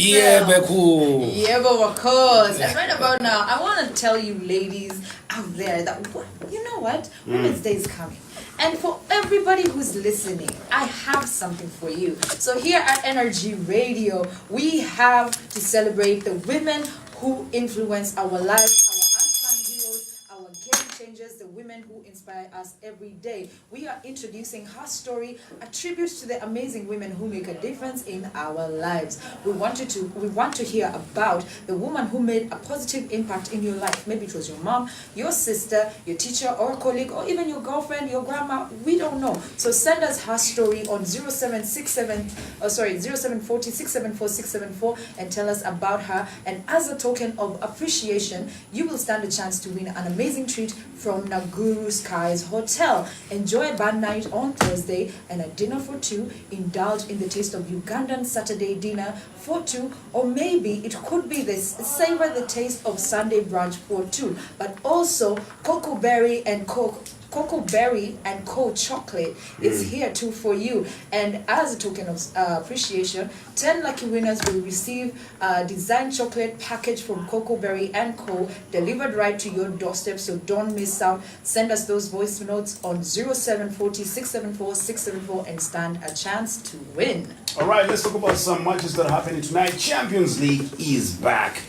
Yeah, Beku. Yeah, but of course. And right about now, I want to tell you ladies out there that, you know what? Women's Day is coming. And for everybody who's listening, I have something for you. So here at Energy Radio, we have to celebrate the women who influence our lives, our unsung heroes, our game changers, the women who inspire us every day. We are introducing her story, a tribute to the amazing women who make a difference in our lives. We want to hear about the woman who made a positive impact in your life. Maybe it was your mom, your sister, your teacher, or a colleague, or even your girlfriend, your grandma. We don't know. So send us her story on 0740-674-674 and tell us about her. And as a token of appreciation, you will stand a chance to win an amazing treat from Naguru Skies Hotel. Enjoy a band night on Thursday and a dinner for two. Indulge in the taste of Ugandan Saturday dinner for two, or maybe it could be this savor the taste of Sunday brunch for two. But also Cocoa Berry and Co chocolate is here too for you. And as a token of appreciation, 10 lucky winners will receive a design chocolate package from Cocoa Berry and Co. delivered right to your doorstep. So don't miss out. Send us those voice notes on 0740-674-674 and stand a chance to win. All right, let's talk about some matches that are happening tonight. Champions League is back.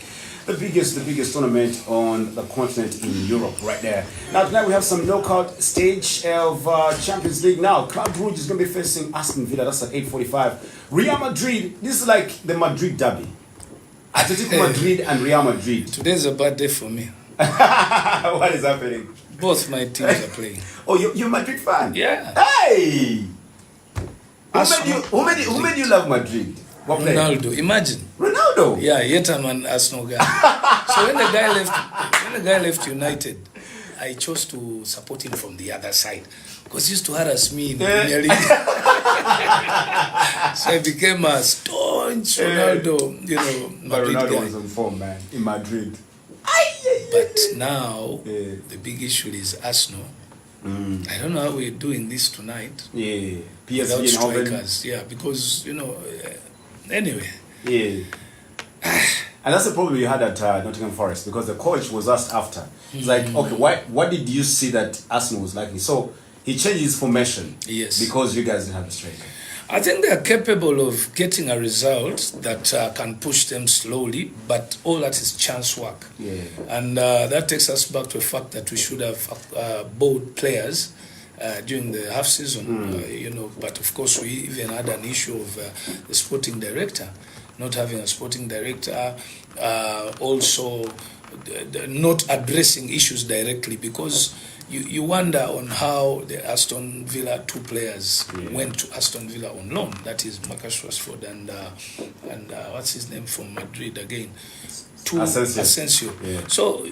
The biggest tournament on the continent in Europe right there. Now tonight we have some knockout stage of Champions League. Now Club Brugge is going to be facing Aston Villa. That's at 8:45. Real Madrid, this is like the Madrid derby. Atletico Madrid and Real Madrid. Today's a bad day for me. What is happening? Both my teams are playing. Oh, you're a Madrid fan? Yeah. Hey! Who made you love Madrid? What player? Ronaldo. Imagine. Ronaldo? Yeah, yet I'm an Arsenal guy. So when the guy left United, I chose to support him from the other side because he used to harass me in the Premier League. So I became a staunch Ronaldo, Madrid but Ronaldo guy. was on form, man, in Madrid. But now the big issue is Arsenal. I don't know how we're doing this tonight. Yeah, Without PSG strikers. Yeah, because anyway. Yeah. And that's the problem you had at Nottingham Forest, because the coach was asked after. It's like, okay, what did you see that Arsenal was lacking? So he changed his formation. Yes. Because you guys didn't have a striker. I think they are capable of getting a result that can push them slowly, but all that is chance work. Yeah. And that takes us back to the fact that we should have bought players during the half season, but of course we even had an issue of the sporting director, not having a sporting director, also not addressing issues directly, because you wonder on how the Aston Villa two players went to Aston Villa on loan. That is Marcus Rashford and what's his name from Madrid again? To Asensio. Yeah. So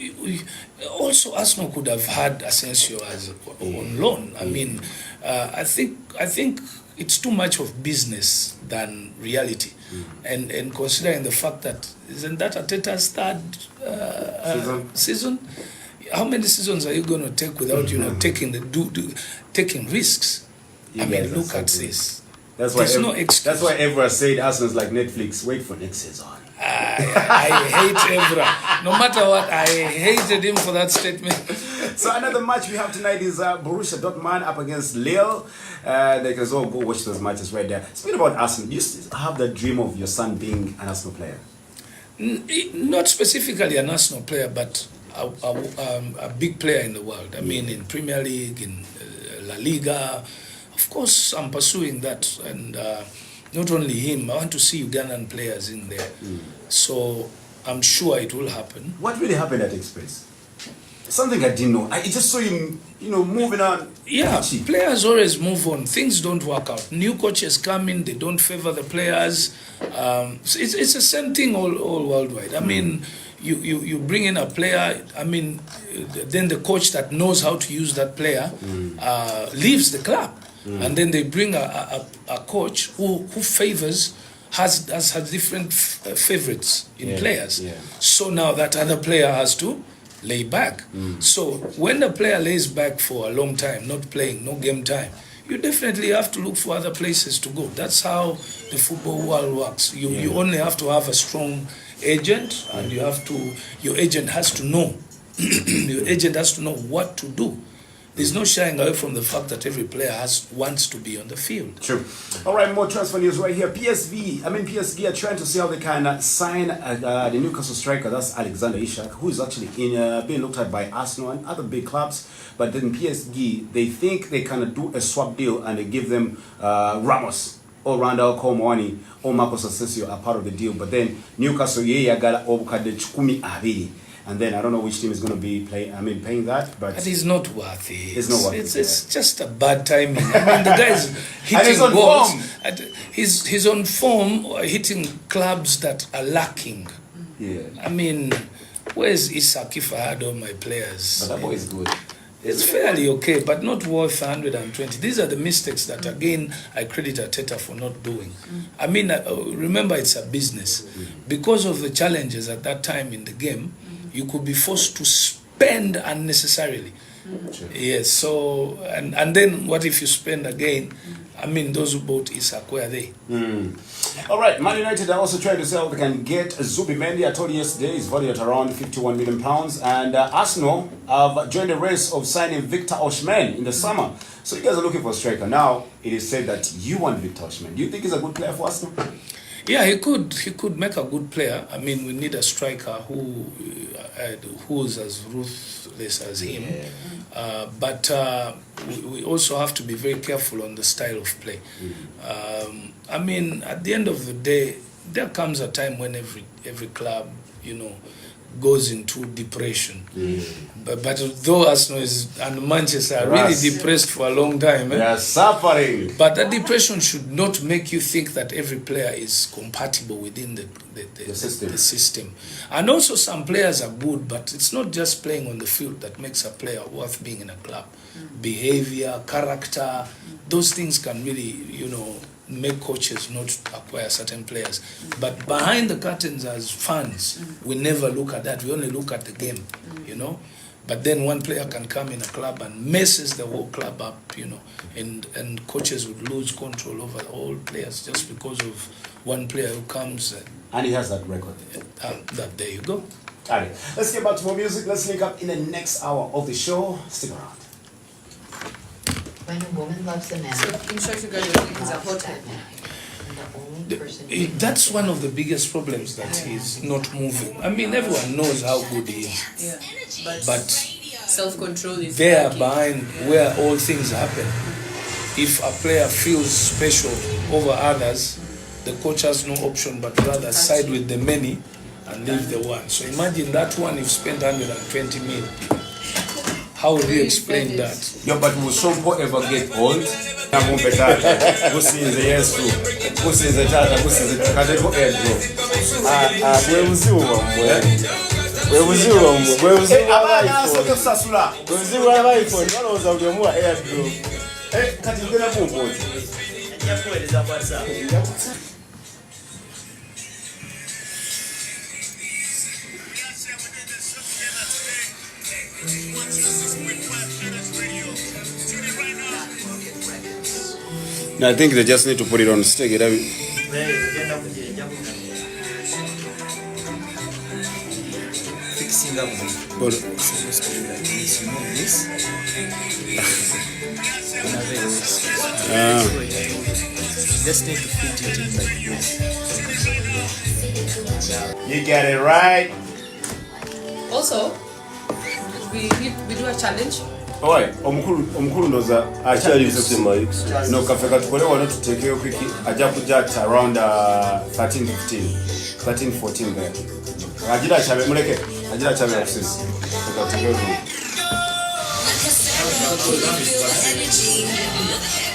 also Arsenal could have had Asensio as on loan. I mean, I think it's too much of business than reality. And considering the fact that isn't that Arteta's third season? How many seasons are you going to take without taking risks? I mean, look at this. That's why no excuse. That's why Evra said Arsenal's like Netflix. Wait for next season. I hate Evra. No matter what, I hated him for that statement. So another match we have tonight is Borussia Dortmund up against Lille. They can all go watch those matches right there. Speaking about Arsenal, you still have the dream of your son being an Arsenal player? Not specifically an Arsenal player, but a big player in the world. I mean, in Premier League, in La Liga. Of course, I'm pursuing that, and not only him. I want to see Ugandan players in there. So I'm sure it will happen. What really happened at Express? Something I didn't know. I just saw him, moving on. Yeah, players always move on. Things don't work out. New coaches come in, they don't favor the players. So it's the same thing all worldwide. I mean, you bring in a player, I mean, then the coach that knows how to use that player leaves the club. And then they bring a coach who favors, has different favorites in players. Yeah. So now that other player has to lay back. So when the player lays back for a long time, not playing, no game time, you definitely have to look for other places to go. That's how the football world works. You only have to have a strong agent, and your agent has to know. Your agent has to know what to do. There's no shying away from the fact that every player wants to be on the field. True. All right, more transfer news right here. PSG are trying to see how they can sign the Newcastle striker. That's Alexander Isak, who is actually being looked at by Arsenal and other big clubs. But then PSG, they think they can do a swap deal and they give them Ramos or Randall Komwani or Marcos Asensio are part of the deal. But then Newcastle, got obukade chukumi abiri. And then I don't know which team is going to be paying that, but it's not worth it. It's not worth it. It's just a bad timing. I mean, the guy's hitting goals. He's on form, hitting clubs that are lacking. Yeah. I mean, where's Isak if I had all my players? But that boy is good. It's fairly okay, but not worth 120. These are the mistakes that, again, I credit Arteta for not doing. I mean, remember, it's a business. Because of the challenges at that time in the game, you could be forced to spend unnecessarily. Yes, so, and then what if you spend again? I mean, those who bought Isak, where are they? All right, Man United are also trying to sell. They can get Zubimendi. I told you yesterday he's valued at around £51 million. And Arsenal have joined the race of signing Victor Osimhen in the summer. So you guys are looking for a striker. Now, it is said that you want Victor Osimhen. Do you think he's a good player for Arsenal? Yeah, he could make a good player. I mean, we need a striker who's as ruthless as him. But we also have to be very careful on the style of play. I mean, at the end of the day, there comes a time when every club, goes into depression. But though Arsenal and Manchester are really depressed for a long time. They are suffering. But that depression should not make you think that every player is compatible within the system. And also some players are good, but it's not just playing on the field that makes a player worth being in a club. Behavior, character, those things can really, make coaches not acquire certain players. But behind the curtains as fans, we never look at that. We only look at the game, But then one player can come in a club and messes the whole club up, and coaches would lose control over all players just because of one player who comes. And he has that record. There you go. All right, let's get back to more music. Let's link up in the next hour of the show. Stick around. When a woman loves a man, So in short, you guys are he's a hothead. That's one of the biggest problems, that he's not moving. I mean, everyone knows how good he is. Yeah. But Self-control is there lacking. behind where all things happen, if a player feels special over others, the coach has no option but rather side with the many and leave the one. So imagine that one you've spent 120 million. How will you explain that? Yo, but will Sompo ever get old? Gusinze Yesu. Gusinze Tata, gusinze Kateko Edro. I think they just need to put it on stick. Fixing up But supposed to do like this, this. Just need to fit it in like this. you get it right. Also, we do a challenge. Alright, omukulu ndoza achali no kafeka tukole wano tutekeyo kwiki aja kuja at around 13 14 there. Ajira chabe muleke ajira chabe access. Tukatekeyo.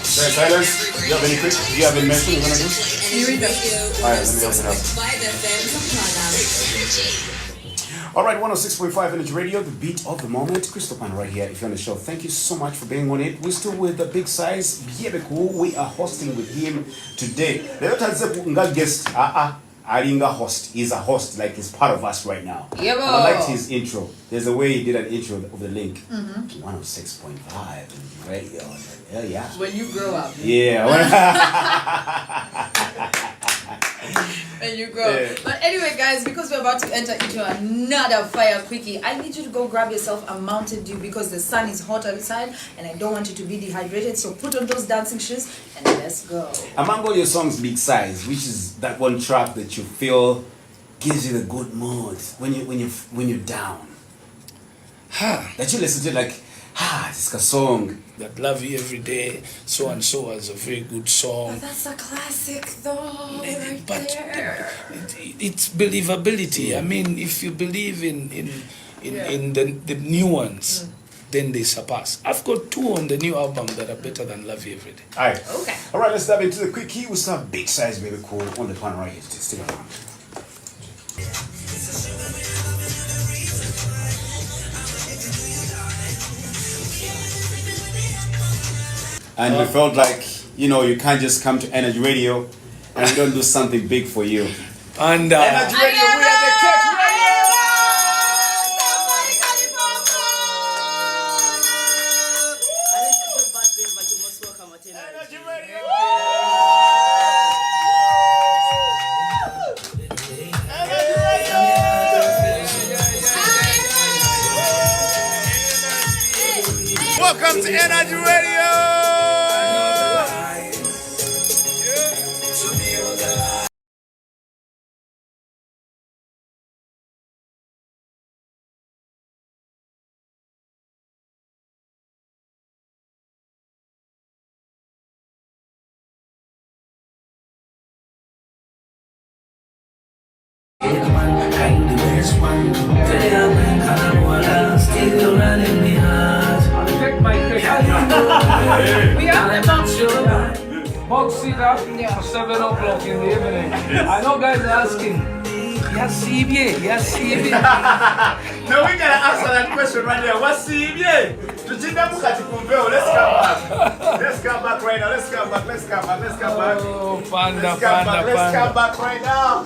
Silence. Do you have any quick? Do you have any mention you're gonna do? You read them. Alright, let me open up. Alright, 106.5 Energy Radio, the beat of the moment. Christopher right here, if you're on the show, thank you so much for being on it. We're still with the big size, Bebe, who we are hosting with him today. The other time, nga guest, Alinga host. He's a host, like he's part of us right now. Yeah, and I liked his intro. There's a way he did an intro of the link. 106.5 radio. Hell yeah. When you grow up. Yeah. When you grow up. But anyway, guys, because we're about to enter into another fire quickie, I need you to go grab yourself a Mountain Dew because the sun is hot outside and I don't want you to be dehydrated. So put on those dancing shoes and let's go. Among all your songs, Big Size, which is that one track that you feel gives you the good mood when you're down? That you listen to like, this is a song. That Love You Every Day, so and so was a very good song. But that's a classic though, right But there. it's believability. I mean, if you believe in the new ones, then they surpass. I've got 2 on the new album that are better than Love You Every Day. Alright. Okay. Alright, let's dive into the quickie. We'll start Big Size, Baby Cool on the plan right here. Stick around. And we felt like, you can't just come to Energy Radio and we don't do something big for you. And Energy Radio, we are the Cake Radio! Energy Radio! Energy Radio! Welcome to Energy Radio! We have the box sit up for 7 o'clock in the evening. I know guys are asking, yes, CBA. No, we gotta answer that question right there. What's CBA? Let's come back right now. Let's come back. oh, panda. Let's come back right now.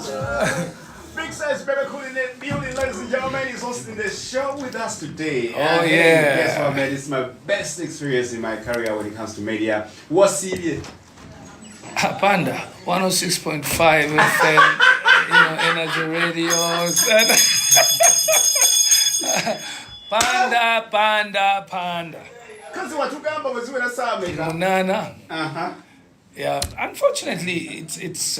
Big Size Bebe Cool in the building, ladies and gentlemen. He's hosting the show with us today. Oh, and yeah. Guess what, man? It's my best experience in my career when it comes to media. What's CBA? Panda, 106.5 FM, Energy Radio. Panda. Because what you got was Zuena Sameka. Munana. Yeah. Unfortunately, it's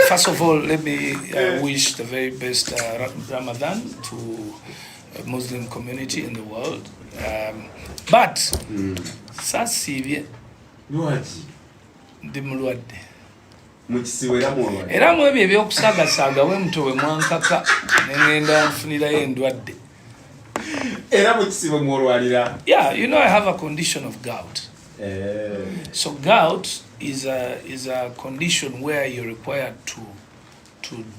first of all, let me wish the very best Ramadan to a Muslim community in the world. But, sasibye ndi mulwadde. Era mu ebyo ebyokusaagasaaga we muto we mwankaka ne ngenda nfunirayo endwadde. Yeah, I have a condition of gout. So gout is a condition where you're required to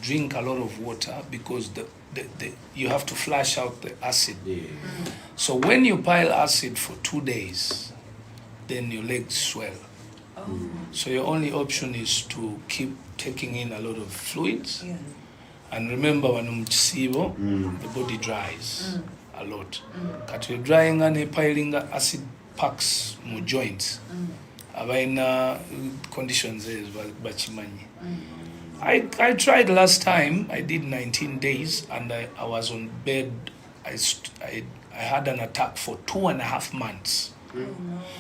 drink a lot of water because you have to flush out the acid. So when you pile acid for 2 days, then your legs swell. So your only option is to keep taking in a lot of fluids. And remember, when the body dries a lot. But you're drying and piling acid packs mu joints. Abaina conditions is bachimanyi. I tried last time. I did 19 days and I was on bed. I had an attack for 2.5 months.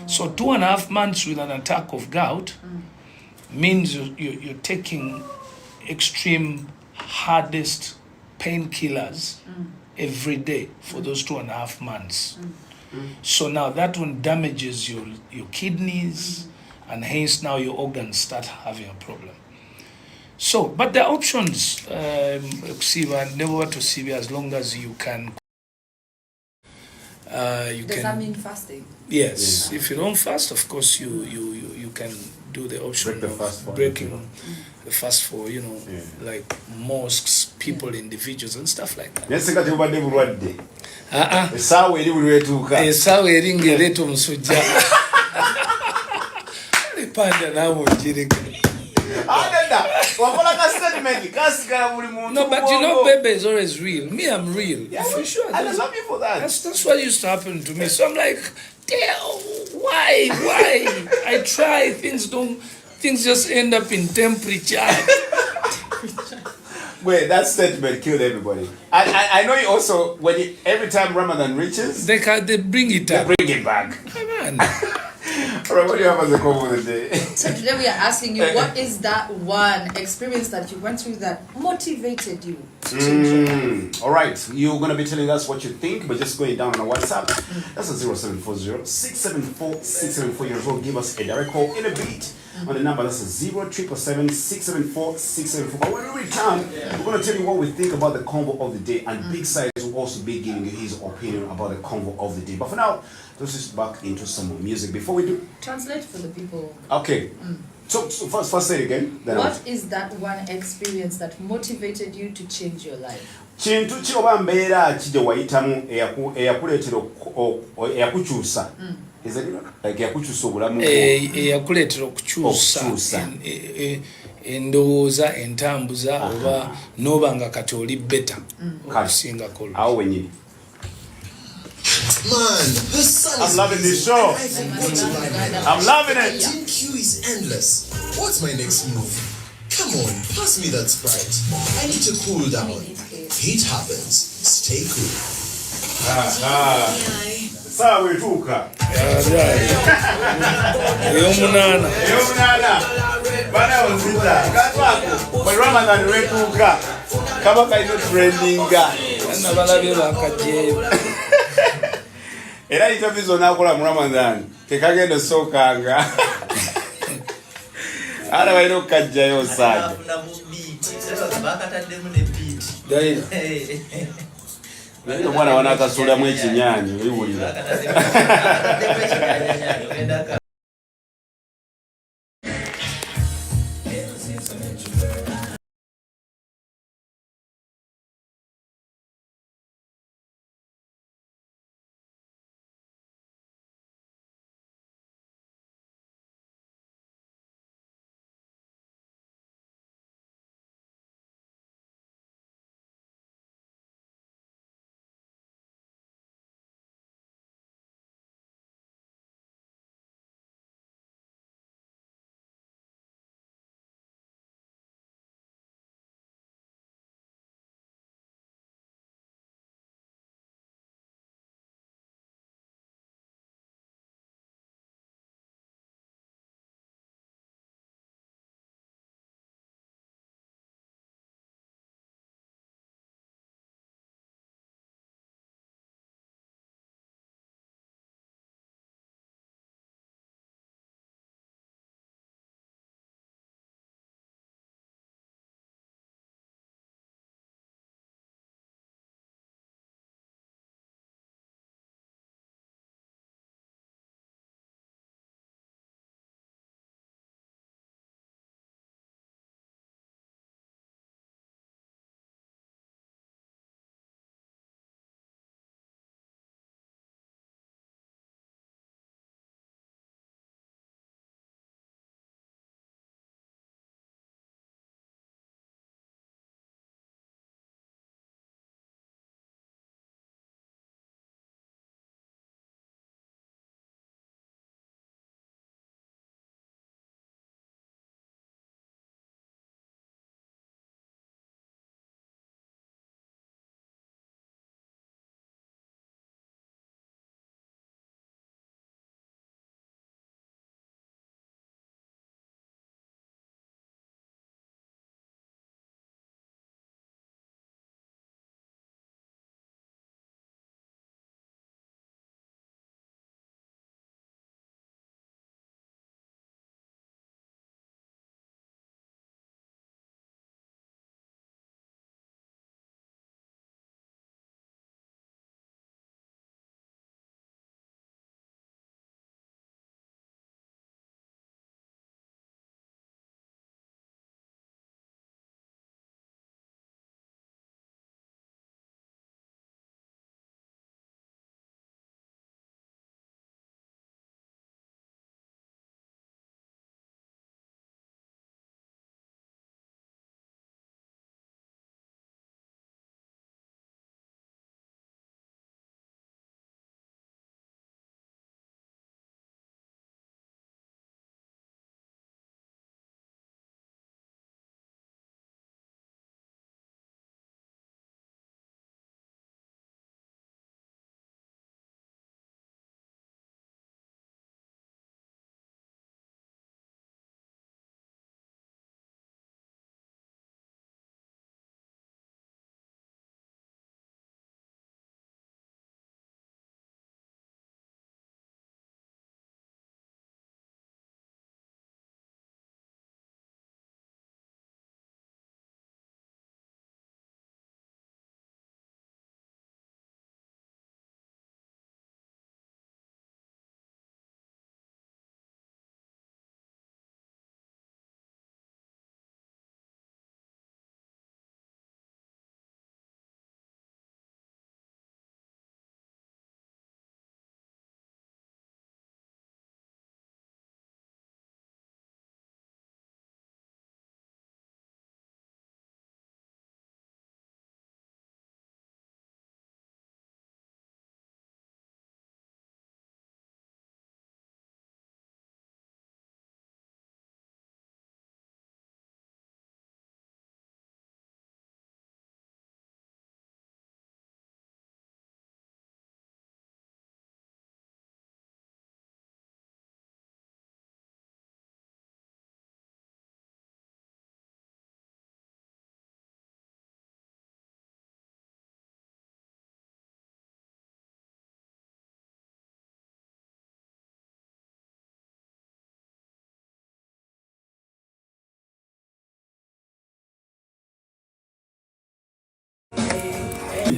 So 2.5 months with an attack of gout means you're taking extreme hardest painkillers every day for those 2.5 months. So now that one damages your kidneys and hence now your organs start having a problem. So, but the options, never to see as long as you can. Does that mean fasting? Yes. If you don't fast, of course you can do the option of breaking the fast for like mosques, people, individuals, and stuff like that. Esawa eringa ereeta omusujja. Panda nawe ogireka. No, but you know, Bebe is always real. Me, I'm real. Yeah, for sure. And I love you for that. That's what used to happen to me. So I'm like, damn, why? I try, things just end up in temperature. Wait, that statement killed everybody. I know you also, every time Ramadan reaches, They bring it up. bring it back. Come on. Alright, what do you have as a comment of the day? So today we are asking you, what is that one experience that you went through that motivated you to change your life? Alright, you're going to be telling us what you think, but just going down on our WhatsApp. That's a 0740 674 674. You as well give us a direct call in a beat. On the number, that's a 0777 674 674. But when we return, we're going to tell you what we think about the convo of the day, and Big Size will also be giving you his opinion about the convo of the day. But for now, let's just back into some more music. Before we do, Translate for the people. okay. So first say it again. Then What is that one experience that motivated you to change your life? kintu ki oba mbeera ki gye wayitamu eyakuleetera eyakukyusa eyakukyusa obulamu Eyakuleetera okukyusa endowooza, entambuza, oba n'oba nga kati oli beta okusingako. awo wenyini. Man, the sun is I'm loving this show. I'm loving it. Team Q is endless. What's my next move? Come on, pass me that Sprite. I need to cool down. Heat happens. Stay cool. Sawa wetuuka. Ey'omunaana. Bana onzita. Katwako. Bwe Ramadan wetuuka. Kaba kalina trendinga. Bana balabye bakagyeyo. Era interview zonna akola mu Ramadan tekagenda sookanga. Ara balina okukajjayo osaaja. Omwana wanakasuulamu ekinyaanyi oyiwulira.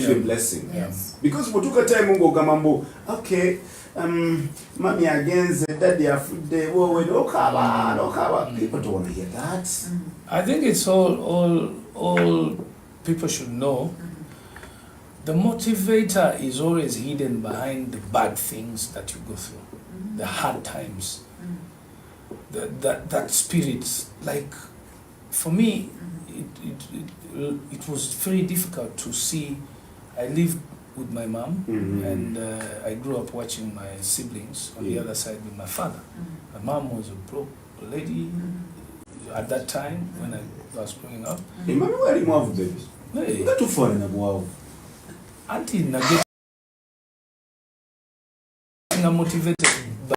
a blessing. Yes. Because mutuka time mungo gamambo, okay, mommy against daddy after wowe no kaba. People don't want to hear that. I think it's all people should know. The motivator is always hidden behind the bad things that you go through, the hard times. That spirit, like for me, it was very difficult to see. I lived with my mom, and I grew up watching my siblings on the other side with my father. My mom was a broke lady at that time when I was growing up. Hey, mommy, where are you moving, baby? Hey, You got too far in a wow. auntie, nugget. I'm motivated by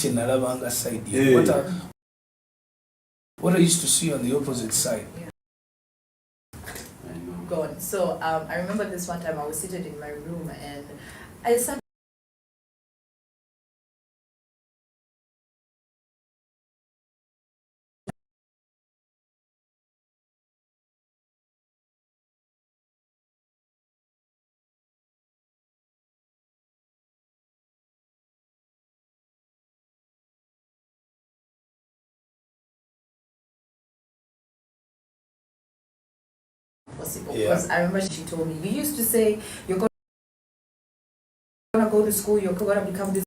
Naravanga side. Yeah. What I used to see on the opposite side. Gone. So I remember this one time I was seated in my room and I sat. Possible. Yeah. Because I remember she told me, you used to say you're going to go to school, you're going to become this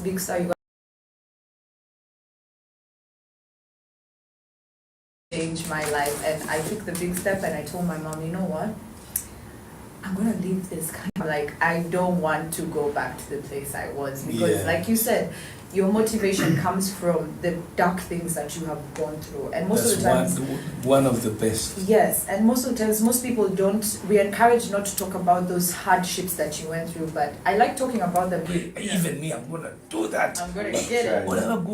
big star, you're going to change my life. And I took the big step and I told my mom, you know what? I'm going to leave this kind of like, I don't want to go back to the place I was. Because like you said, your motivation comes from the dark things that you have gone through. And most of the times, one of the best. yes, and most of the times, most people don't, we encourage not to talk about those hardships that you went through, but I like talking about them. Even me, I'm gonna do that. I'm going to get it. Whatever good.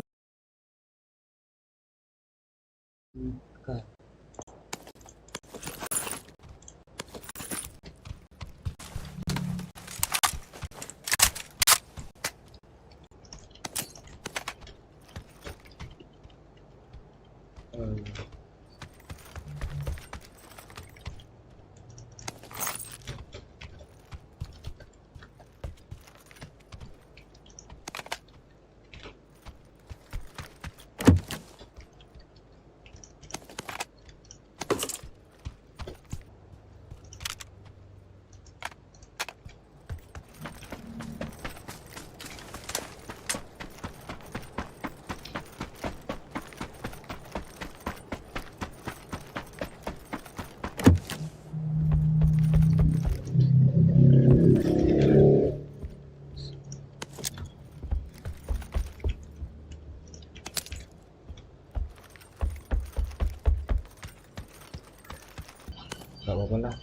Gak apa-apa lah.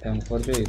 Time for it.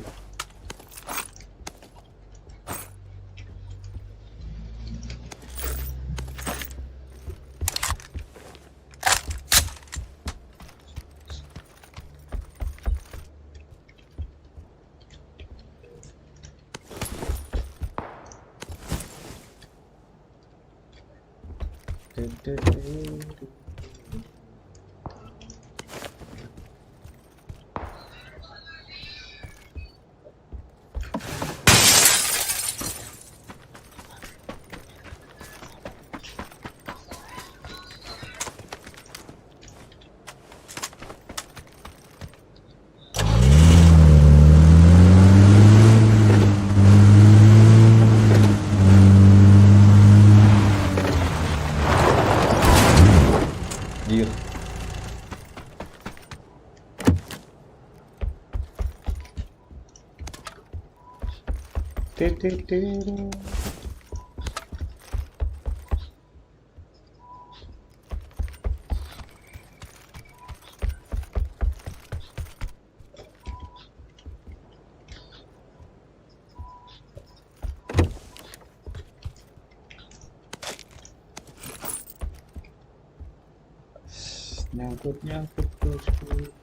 Nyangkut bosku.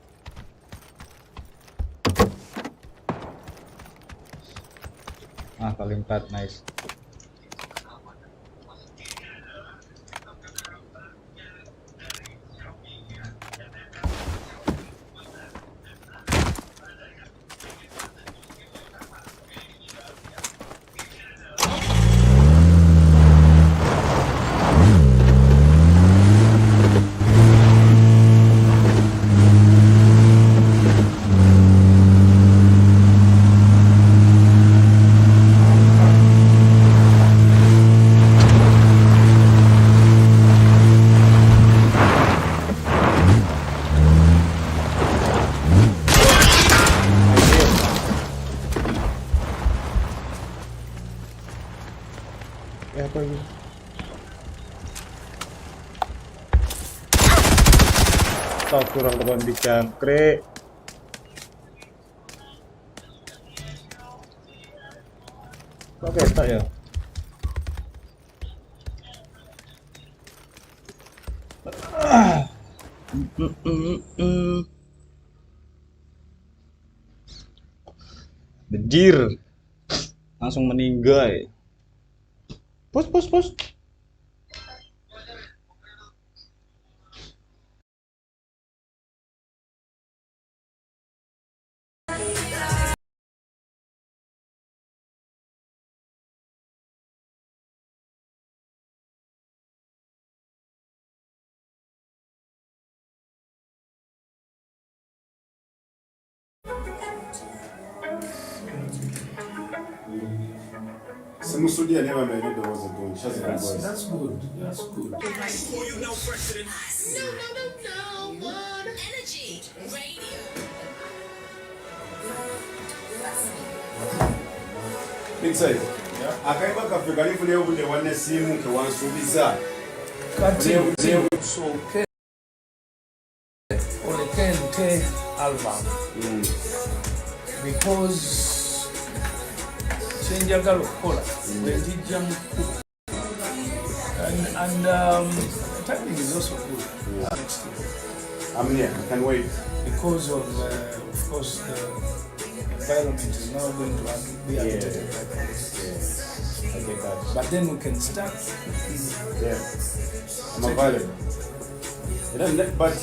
Kali 4, nice. Apa ini? Tak kurang teman dicangkrik. Kok ketak ya? Bejir. Langsung meninggal. Pus. Simusudia never made it was a good. That's good. That's good. Energy Radio. Big size. Akaiba kafe kalifune ubude wane simu ke wansubiza. Kati so ke on the Kente album because chenjagala okukola bwentijja mu kkubo and timing is also good next year. I'm here, I can wait. Because of course the environment is now going to be agitated by politics. I get that. But then we can start. Yeah, I'm available. But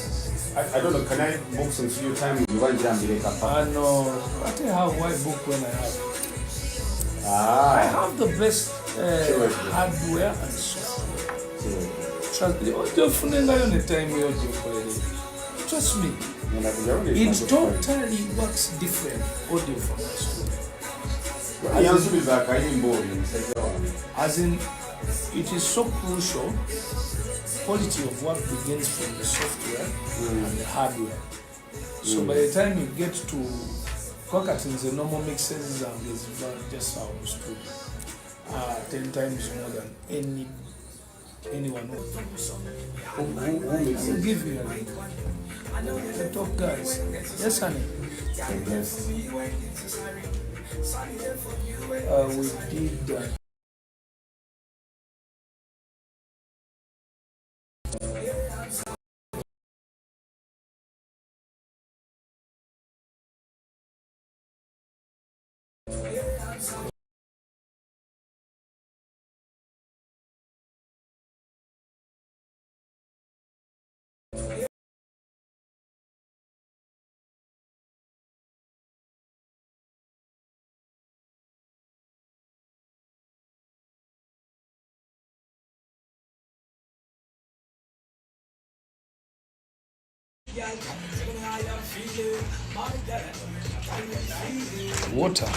I don't know, can I book some few time? You want to be like No, I tell you how I book when I have. I have the best hardware and software. Trust me, trust me, it totally works different audio from my studio. As in, it is so crucial. Quality of work begins from the software and the hardware. So by the time you get to Kwakatins, the normal mixes and is just our studio 10 times more than anyone who will give you a link. The top guys. Yes, honey. Yes. We did that. Water.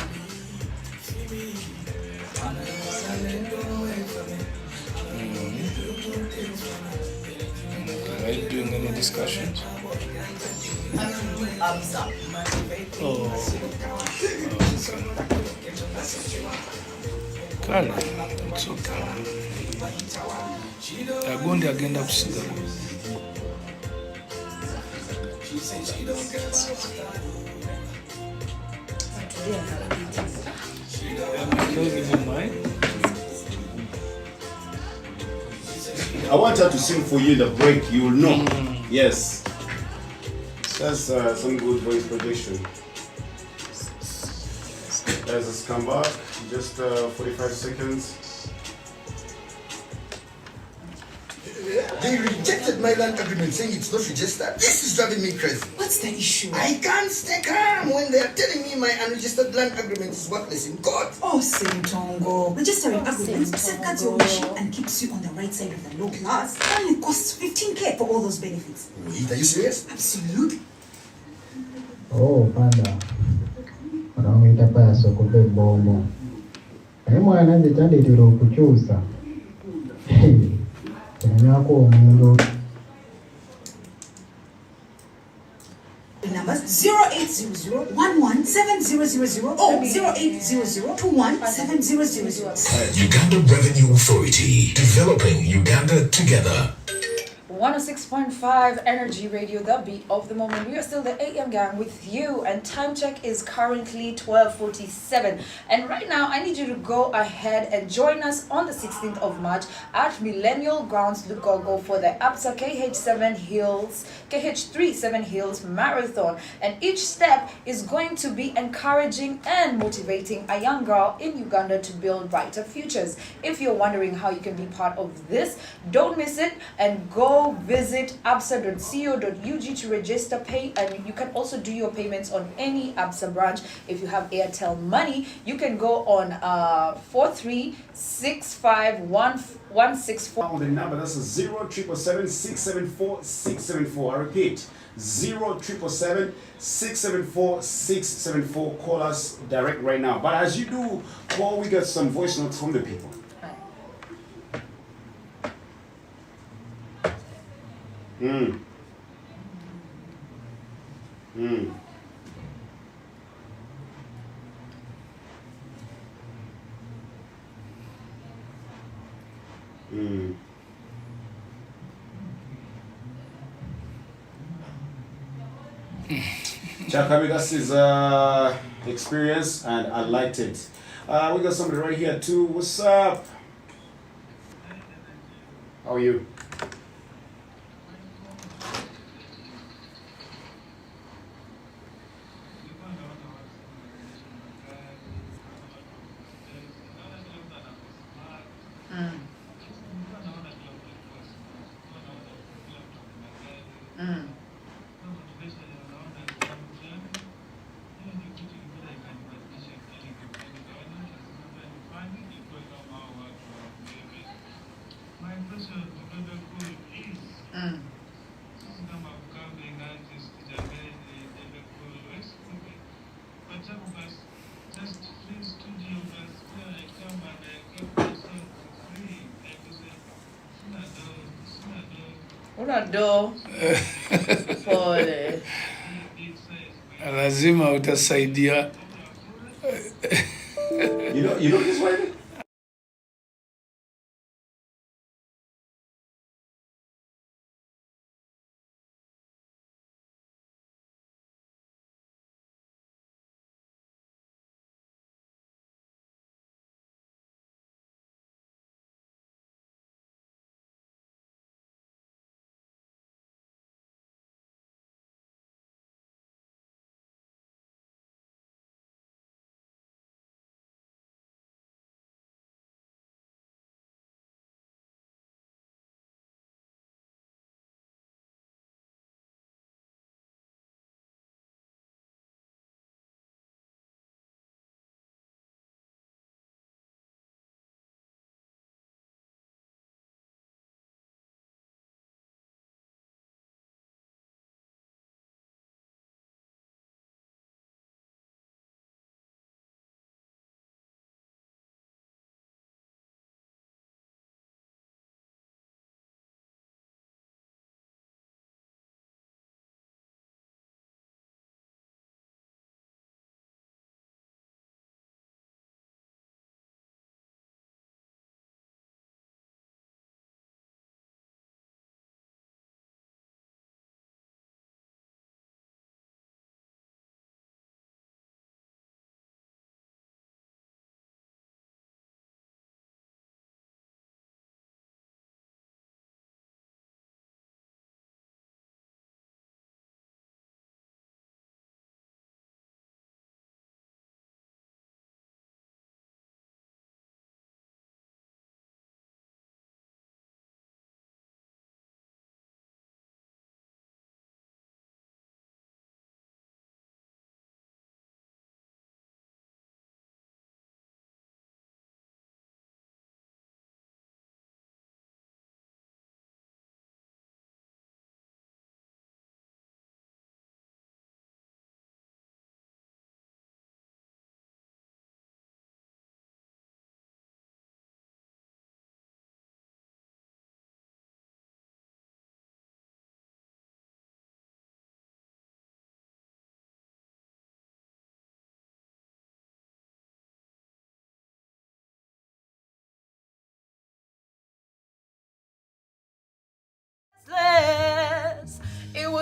Are you doing any discussions? I'm doing some. Oh. Okay. Kale, it's okay. Agondi agenda kusigala. Can you give him mine? I want her to sing for you in the break. You will know. Yes. That's some good voice projection. There's a come back. Just 45 seconds. They rejected my land agreement saying it's not registered. This is driving me crazy. What's the issue? I can't stay calm when they are telling me my unregistered land agreement is worthless in court. Oh, Sentongo. Registering agreements safeguards your ownership and keeps you on the right side of the law. Plus, it only costs 15K for all those benefits. Wait, are you serious? Absolutely. Oh, panda. Wanamuita paso kumbe bombo. Mwana nje chanditiro kuchusa. Nyako omundu. Numbers 0800-117000 or 0800-217000. Uganda Revenue Authority, developing Uganda together. 106.5 Energy Radio, the beat of the moment. We are still the AM gang with you, and time check is currently 12:47. And right now, I need you to go ahead and join us on the 16th of March at Millennial Grounds, Lugogo, for the APSA KH3 7 Hills Marathon. And each step is going to be encouraging and motivating a young girl in Uganda to build brighter futures. If you're wondering how you can be part of this, don't miss it and go visit absa.co.ug to register, pay, and you can also do your payments on any ABSA branch. If you have Airtel money, you can go on 4365164. On the number, that's 0777674 I repeat, 0777674 Call us direct right now. But as you do call, we got some voice notes from the people. Mm. Mm. Mm. Chakabi, that's his experience, and I liked it. We got somebody right here too. What's up? How are you? Unado pole, lazima utasaidia. You know this way?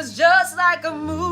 was just like a movie.